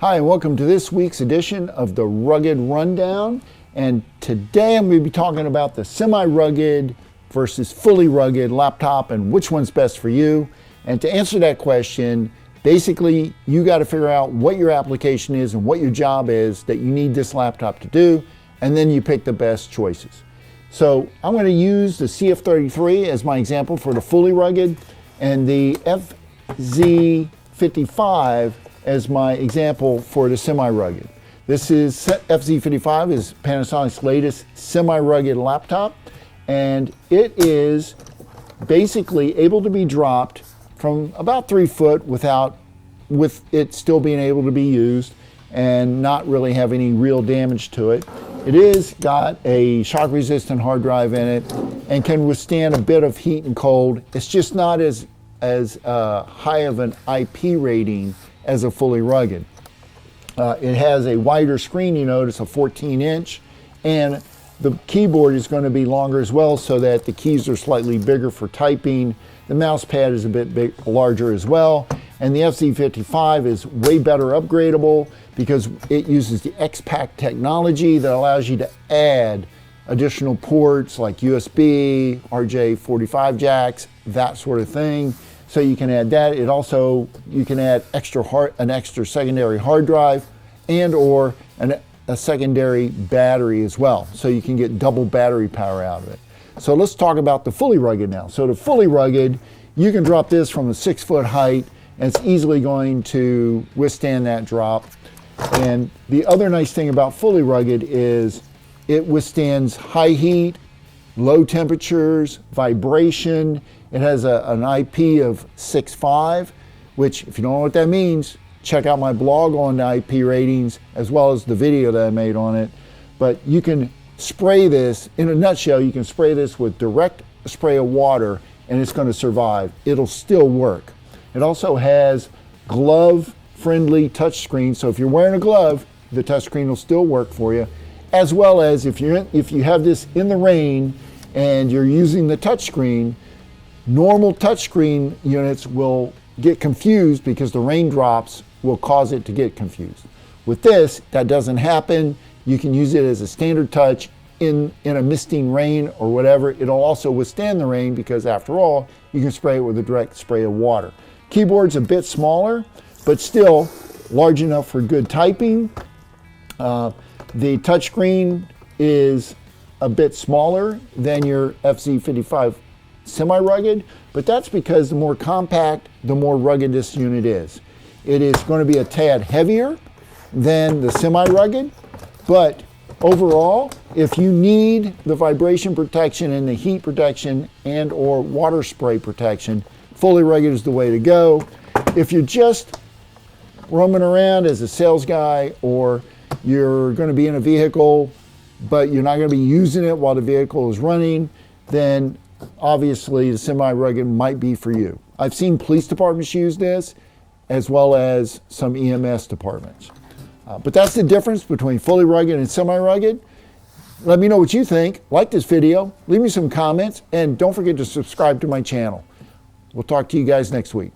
Hi, and welcome to this week's edition of the Rugged Rundown. And today I'm going to be talking about the semi-rugged versus fully rugged laptop and which one's best for you. And to answer that question, basically you got to figure out what your application is and what your job is that you need this laptop to do, and then you pick the best choices. So I'm going to use the CF33 as my example for the fully rugged and the FZ55 as my example for the semi-rugged. This is FZ55 is Panasonic's latest semi-rugged laptop, and it is basically able to be dropped from about 3 foot with it still being able to be used and not really have any real damage to it. It is got a shock-resistant hard drive in it and can withstand a bit of heat and cold. It's just not as high of an IP rating as a fully rugged. It has a wider screen, you notice, a 14-inch, and the keyboard is going to be longer as well so that the keys are slightly bigger for typing. The mouse pad is a bit larger as well, and the FZ55 is way better upgradable because it uses the X-Pack technology that allows you to add additional ports like USB, RJ45 jacks, that sort of thing. So you can add that. It also, you can add an extra secondary hard drive and or a secondary battery as well. So you can get double battery power out of it. So let's talk about the fully rugged now. So the fully rugged, you can drop this from a 6-foot height and it's easily going to withstand that drop. And the other nice thing about fully rugged is it withstands high heat, low temperatures, vibration. It has an IP of 6.5, which if you don't know what that means, check out my blog on the IP ratings as well as the video that I made on it. But you can spray this, in a nutshell, you can spray this with direct spray of water and it's going to survive. It'll still work. It also has glove-friendly touchscreen, so if you're wearing a glove, the touchscreen will still work for you, as well as if you have this in the rain and you're using the touchscreen, normal touchscreen units will get confused because the raindrops will cause it to get confused. With this, that doesn't happen. You can use it as a standard touch in a misting rain or whatever. It'll also withstand the rain because after all, you can spray it with a direct spray of water. Keyboard's a bit smaller, but still large enough for good typing. The touchscreen is a bit smaller than your FZ55 semi-rugged, but that's because the more compact, the more rugged this unit is. It is going to be a tad heavier than the semi-rugged, but overall, if you need the vibration protection and the heat protection and or water spray protection, fully rugged is the way to go. If you're just roaming around as a sales guy or you're going to be in a vehicle but you're not going to be using it while the vehicle is running, then obviously the semi-rugged might be for you. I've seen police departments use this as well as some EMS departments. But that's the difference between fully rugged and semi-rugged. Let me know what you think. Like this video, leave me some comments, and don't forget to subscribe to my channel. We'll talk to you guys next week.